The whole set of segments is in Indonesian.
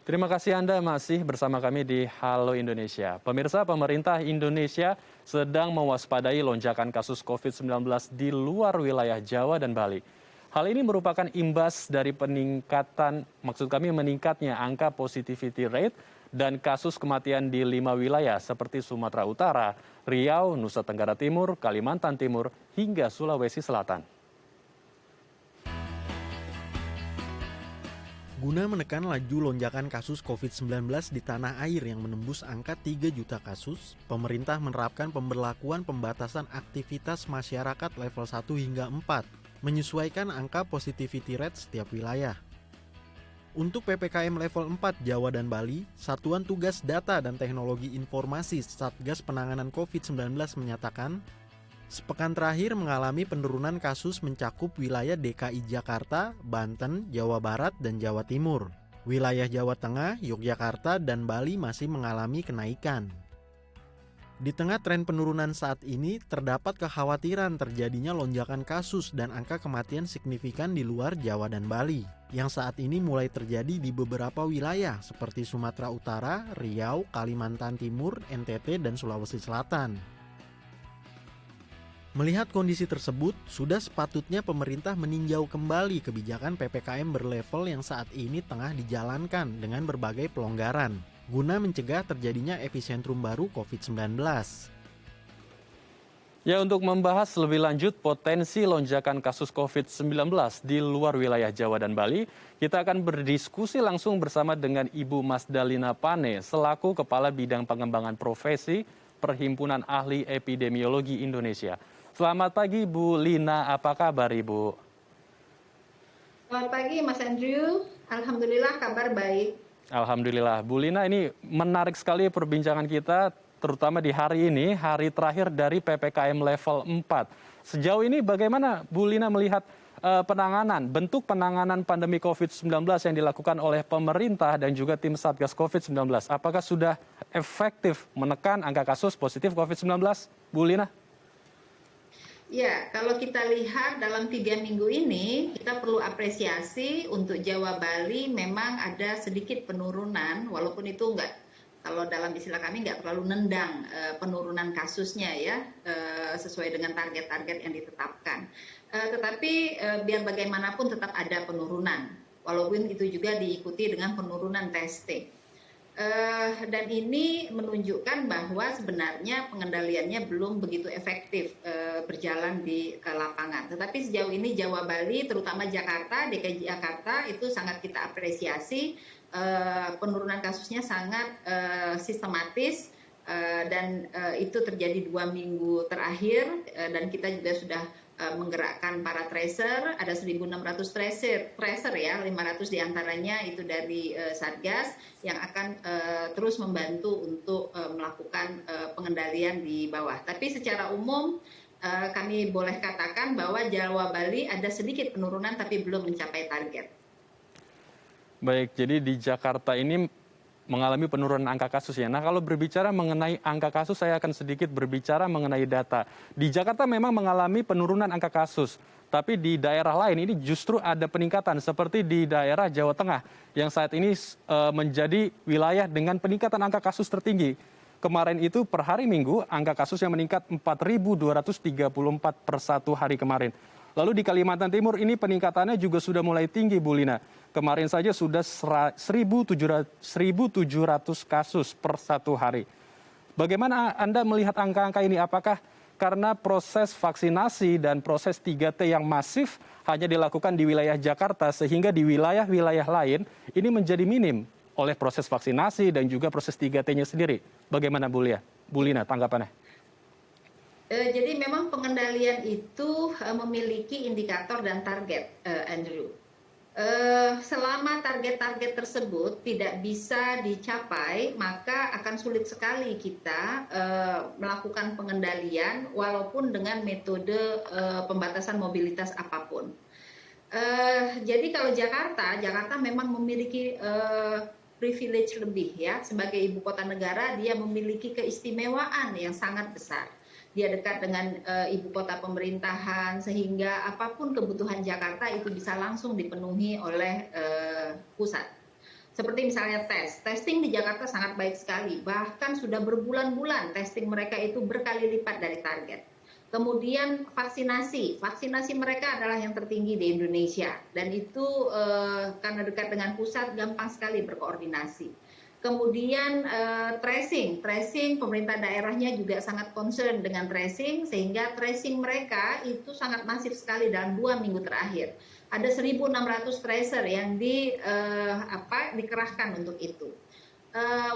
Terima kasih Anda masih bersama kami di Halo Indonesia. Pemirsa, pemerintah Indonesia sedang mewaspadai lonjakan kasus COVID-19 di luar wilayah Jawa dan Bali. Hal ini merupakan imbas dari meningkatnya angka positivity rate dan kasus kematian di 5 wilayah seperti Sumatera Utara, Riau, Nusa Tenggara Timur, Kalimantan Timur, hingga Sulawesi Selatan. Guna menekan laju lonjakan kasus COVID-19 di tanah air yang menembus angka 3 juta kasus, pemerintah menerapkan pemberlakuan pembatasan aktivitas masyarakat level 1 hingga 4, menyesuaikan angka positivity rate setiap wilayah. Untuk PPKM level 4 Jawa dan Bali, Satuan Tugas Data dan Teknologi Informasi Satgas Penanganan COVID-19 menyatakan, sepekan terakhir mengalami penurunan kasus mencakup wilayah DKI Jakarta, Banten, Jawa Barat, dan Jawa Timur. Wilayah Jawa Tengah, Yogyakarta, dan Bali masih mengalami kenaikan. Di tengah tren penurunan saat ini, terdapat kekhawatiran terjadinya lonjakan kasus dan angka kematian signifikan di luar Jawa dan Bali, yang saat ini mulai terjadi di beberapa wilayah seperti Sumatera Utara, Riau, Kalimantan Timur, NTT, dan Sulawesi Selatan. Melihat kondisi tersebut, sudah sepatutnya pemerintah meninjau kembali kebijakan PPKM berlevel yang saat ini tengah dijalankan dengan berbagai pelonggaran, guna mencegah terjadinya epicentrum baru COVID-19. Ya, untuk membahas lebih lanjut potensi lonjakan kasus COVID-19 di luar wilayah Jawa dan Bali, kita akan berdiskusi langsung bersama dengan Ibu Mas Dalina Pane, selaku Kepala Bidang Pengembangan Profesi Perhimpunan Ahli Epidemiologi Indonesia. Selamat pagi Bu Lina, apa kabar Ibu? Selamat pagi Mas Andrew, Alhamdulillah kabar baik. Alhamdulillah. Bu Lina, ini menarik sekali perbincangan kita, terutama di hari ini, hari terakhir dari PPKM level 4. Sejauh ini bagaimana Bu Lina melihat bentuk penanganan pandemi COVID-19 yang dilakukan oleh pemerintah dan juga tim Satgas COVID-19? Apakah sudah efektif menekan angka kasus positif COVID-19, Bu Lina? Ya, kalau kita lihat dalam 3 minggu ini, kita perlu apresiasi untuk Jawa Bali memang ada sedikit penurunan, walaupun itu kalau dalam istilah kami nggak terlalu nendang penurunan kasusnya ya, sesuai dengan target-target yang ditetapkan. Tetapi biar bagaimanapun tetap ada penurunan, walaupun itu juga diikuti dengan penurunan testing. Dan ini menunjukkan bahwa sebenarnya pengendaliannya belum begitu efektif berjalan di lapangan. Tetapi sejauh ini Jawa Bali, terutama Jakarta, DKI Jakarta itu sangat kita apresiasi. Penurunan kasusnya sangat sistematis dan itu terjadi 2 minggu terakhir dan kita juga sudah menggerakkan para tracer, ada 1.600 tracer ya, 500 diantaranya itu dari Satgas yang akan terus membantu untuk melakukan pengendalian di bawah. Tapi secara umum kami boleh katakan bahwa Jawa Bali ada sedikit penurunan tapi belum mencapai target. Baik, jadi di Jakarta ini mengalami penurunan angka kasus ya. Nah, kalau berbicara mengenai angka kasus, saya akan sedikit berbicara mengenai data. Di Jakarta memang mengalami penurunan angka kasus, tapi di daerah lain ini justru ada peningkatan, seperti di daerah Jawa Tengah, yang saat ini menjadi wilayah dengan peningkatan angka kasus tertinggi. Kemarin itu per hari Minggu, angka kasus yang meningkat 4.234 per satu hari kemarin. Lalu di Kalimantan Timur ini peningkatannya juga sudah mulai tinggi, Bu Lina. Kemarin saja sudah 1.700 kasus per satu hari. Bagaimana Anda melihat angka-angka ini? Apakah karena proses vaksinasi dan proses 3T yang masif hanya dilakukan di wilayah Jakarta, sehingga di wilayah-wilayah lain ini menjadi minim oleh proses vaksinasi dan juga proses 3T-nya sendiri? Bagaimana Bu Lina tanggapannya? Jadi memang pengendalian itu memiliki indikator dan target, Andrew. Selama target-target tersebut tidak bisa dicapai, maka akan sulit sekali kita melakukan pengendalian walaupun dengan metode pembatasan mobilitas apapun. Jadi kalau Jakarta memang memiliki privilege lebih ya, sebagai ibu kota negara dia memiliki keistimewaan yang sangat besar. Dia dekat dengan ibu kota pemerintahan sehingga apapun kebutuhan Jakarta itu bisa langsung dipenuhi oleh pusat. Seperti misalnya testing di Jakarta sangat baik sekali, bahkan sudah berbulan-bulan testing mereka itu berkali lipat dari target. Kemudian vaksinasi mereka adalah yang tertinggi di Indonesia, dan itu karena dekat dengan pusat gampang sekali berkoordinasi. Kemudian tracing pemerintah daerahnya juga sangat concern dengan tracing, sehingga tracing mereka itu sangat masif sekali dalam 2 minggu terakhir. Ada 1.600 tracer yang dikerahkan untuk itu.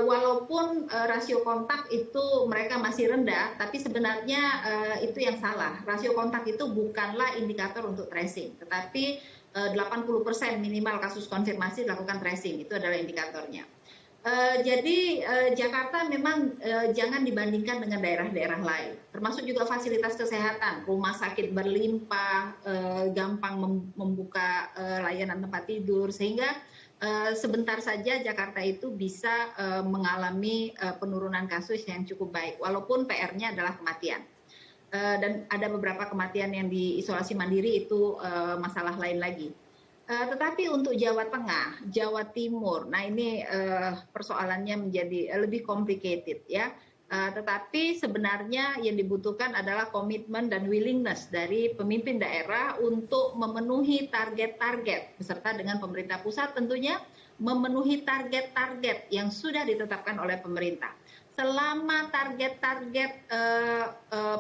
Walaupun rasio kontak itu mereka masih rendah, tapi sebenarnya itu yang salah. Rasio kontak itu bukanlah indikator untuk tracing, tetapi 80% minimal kasus konfirmasi dilakukan tracing, itu adalah indikatornya. Jadi Jakarta memang jangan dibandingkan dengan daerah-daerah lain, termasuk juga fasilitas kesehatan, rumah sakit berlimpah, gampang membuka layanan tempat tidur, sehingga sebentar saja Jakarta itu bisa mengalami penurunan kasus yang cukup baik, walaupun PR-nya adalah kematian. Dan ada beberapa kematian yang diisolasi mandiri, itu masalah lain lagi. Tetapi untuk Jawa Tengah, Jawa Timur, nah ini persoalannya menjadi lebih complicated ya. Tetapi sebenarnya yang dibutuhkan adalah komitmen dan willingness dari pemimpin daerah untuk memenuhi target-target beserta dengan pemerintah pusat, tentunya memenuhi target-target yang sudah ditetapkan oleh pemerintah. Selama target-target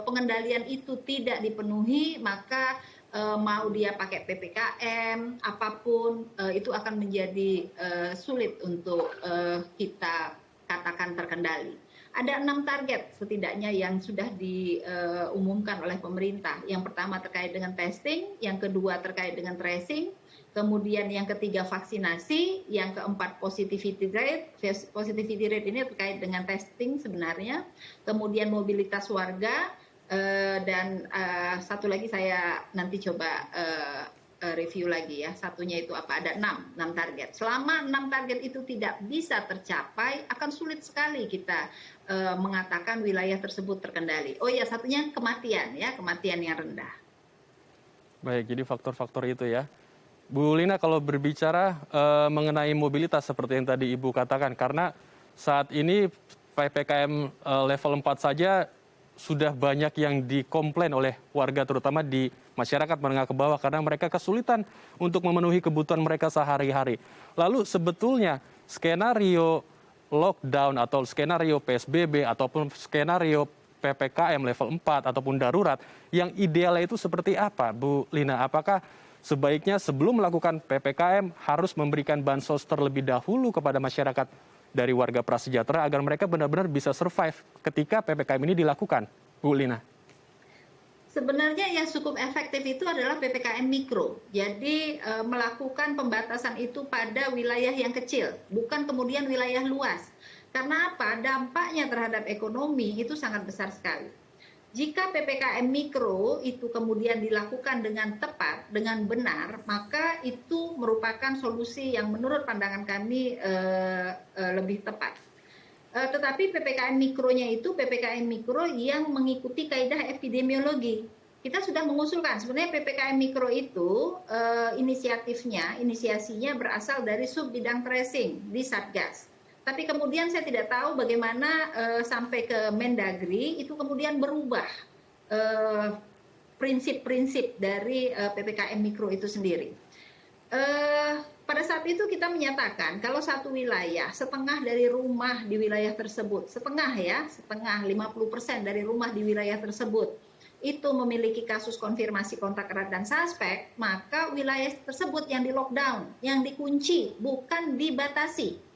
pengendalian itu tidak dipenuhi, maka mau dia pakai PPKM apapun itu akan menjadi sulit untuk kita katakan terkendali. Ada 6 target setidaknya yang sudah diumumkan oleh pemerintah. Yang pertama terkait dengan testing, yang kedua terkait dengan tracing, kemudian yang ketiga vaksinasi, yang keempat positivity rate. Positivity rate ini terkait dengan testing sebenarnya, kemudian mobilitas warga, dan satu lagi saya nanti coba review lagi ya, satunya itu apa, ada 6 target. Selama 6 target itu tidak bisa tercapai, akan sulit sekali kita mengatakan wilayah tersebut terkendali. Oh ya, satunya kematian ya, kematian yang rendah. Baik, jadi faktor-faktor itu ya. Bu Lina, kalau berbicara mengenai mobilitas seperti yang tadi Ibu katakan, karena saat ini PPKM level 4 saja sudah banyak yang dikomplain oleh warga, terutama di masyarakat menengah ke bawah, karena mereka kesulitan untuk memenuhi kebutuhan mereka sehari-hari. Lalu sebetulnya skenario lockdown atau skenario PSBB ataupun skenario PPKM level 4 ataupun darurat, yang idealnya itu seperti apa, Bu Lina? Apakah sebaiknya sebelum melakukan PPKM harus memberikan bansos terlebih dahulu kepada masyarakat dari warga prasejahtera agar mereka benar-benar bisa survive ketika PPKM ini dilakukan, Bu Lina? Sebenarnya yang cukup efektif itu adalah PPKM mikro. Jadi melakukan pembatasan itu pada wilayah yang kecil, bukan kemudian wilayah luas. Karena apa? Dampaknya terhadap ekonomi itu sangat besar sekali. Jika PPKM mikro itu kemudian dilakukan dengan tepat, dengan benar, maka itu merupakan solusi yang menurut pandangan kami lebih tepat. Tetapi PPKM mikronya itu PPKM mikro yang mengikuti kaidah epidemiologi. Kita sudah mengusulkan sebenarnya PPKM mikro itu inisiasinya berasal dari sub bidang tracing di Satgas. Tapi kemudian saya tidak tahu bagaimana sampai ke Mendagri itu kemudian berubah prinsip-prinsip dari PPKM mikro itu sendiri. Pada saat itu kita menyatakan kalau satu wilayah, setengah dari rumah di wilayah tersebut, setengah 50% dari rumah di wilayah tersebut itu memiliki kasus konfirmasi kontak erat dan suspek, maka wilayah tersebut yang di lockdown, yang dikunci, bukan dibatasi.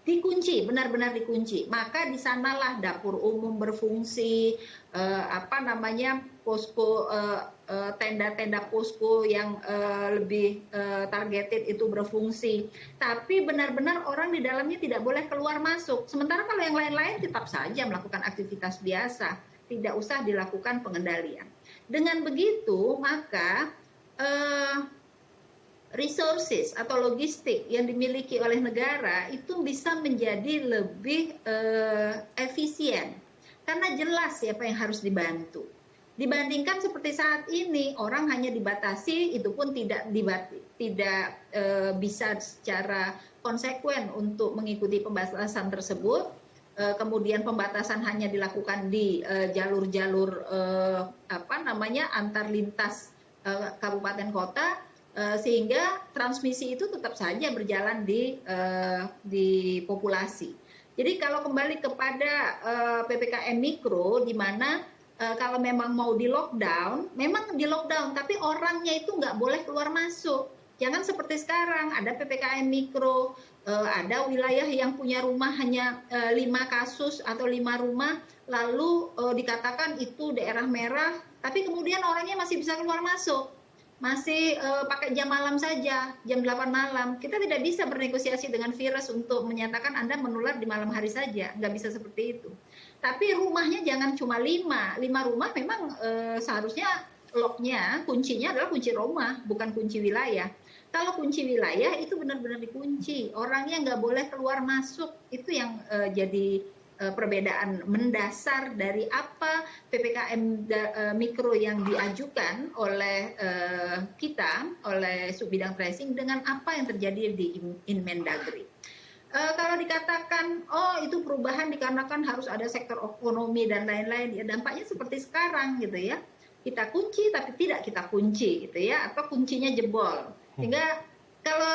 Dikunci, benar-benar dikunci. Maka di sanalah dapur umum berfungsi, posko, tenda-tenda posko yang lebih targeted itu berfungsi. Tapi benar-benar orang di dalamnya tidak boleh keluar masuk. Sementara kalau yang lain-lain tetap saja melakukan aktivitas biasa, tidak usah dilakukan pengendalian. Dengan begitu, maka resources atau logistik yang dimiliki oleh negara itu bisa menjadi lebih efisien karena jelas siapa yang harus dibantu. Dibandingkan seperti saat ini orang hanya dibatasi, itu pun tidak tidak bisa secara konsekuen untuk mengikuti pembatasan tersebut, kemudian pembatasan hanya dilakukan di jalur-jalur antar lintas kabupaten kota, sehingga transmisi itu tetap saja berjalan di populasi. Jadi kalau kembali kepada PPKM mikro, di mana kalau memang mau di lockdown, memang di lockdown, tapi orangnya itu nggak boleh keluar masuk. Jangan seperti sekarang, ada PPKM mikro, ada wilayah yang punya rumah hanya 5 kasus atau 5 rumah, lalu dikatakan itu daerah merah, tapi kemudian orangnya masih bisa keluar masuk. Masih pakai jam malam saja, jam 8 malam. Kita tidak bisa bernegosiasi dengan virus untuk menyatakan Anda menular di malam hari saja. Nggak bisa seperti itu. Tapi rumahnya jangan cuma 5. 5 rumah memang seharusnya locknya, kuncinya adalah kunci rumah, bukan kunci wilayah. Kalau kunci wilayah itu benar-benar dikunci, orangnya nggak boleh keluar masuk. Itu yang jadi perbedaan mendasar dari apa PPKM mikro yang diajukan oleh kita, oleh Subbidang Tracing, dengan apa yang terjadi di Inmendagri. Kalau dikatakan, oh itu perubahan dikarenakan harus ada sektor ekonomi dan lain-lain, ya dampaknya seperti sekarang gitu ya. Kita kunci tapi tidak kita kunci gitu ya, atau kuncinya jebol. Sehingga kalau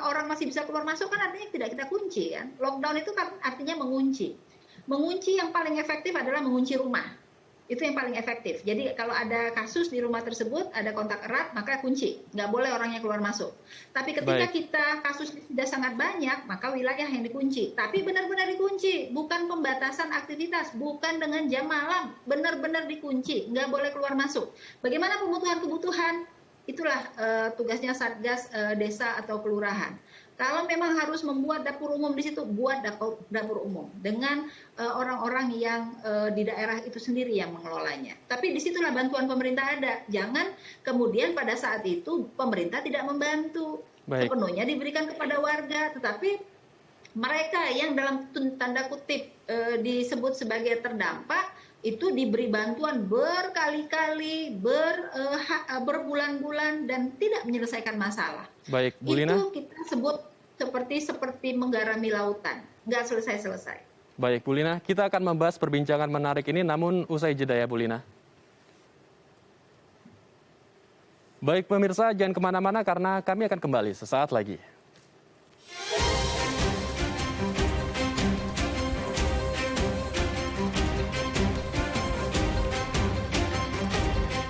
orang masih bisa keluar masuk kan artinya tidak kita kunci kan. Lockdown itu kan artinya mengunci. Mengunci yang paling efektif adalah mengunci rumah. Itu yang paling efektif. Jadi kalau ada kasus di rumah tersebut, ada kontak erat, maka kunci. Nggak boleh orangnya keluar masuk. Tapi ketika kita kasusnya sudah sangat banyak, maka wilayah yang dikunci. Tapi benar-benar dikunci. Bukan pembatasan aktivitas. Bukan dengan jam malam. Benar-benar dikunci. Nggak boleh keluar masuk. Bagaimana kebutuhan-kebutuhan? Itulah tugasnya Satgas desa atau kelurahan. Kalau memang harus membuat dapur umum di situ, buat dapur umum dengan orang-orang yang di daerah itu sendiri yang mengelolanya. Tapi disitulah bantuan pemerintah ada. Jangan kemudian pada saat itu pemerintah tidak membantu. Sepenuhnya diberikan kepada warga, tetapi mereka yang dalam tanda kutip disebut sebagai terdampak, itu diberi bantuan berkali-kali, berbulan-bulan, dan tidak menyelesaikan masalah. Baik, Bu Lina. Itu kita sebut seperti menggarami lautan, nggak selesai-selesai. Baik, Bu Lina, kita akan membahas perbincangan menarik ini, namun usai jeda ya, Bu Lina. Baik pemirsa, jangan kemana-mana karena kami akan kembali sesaat lagi.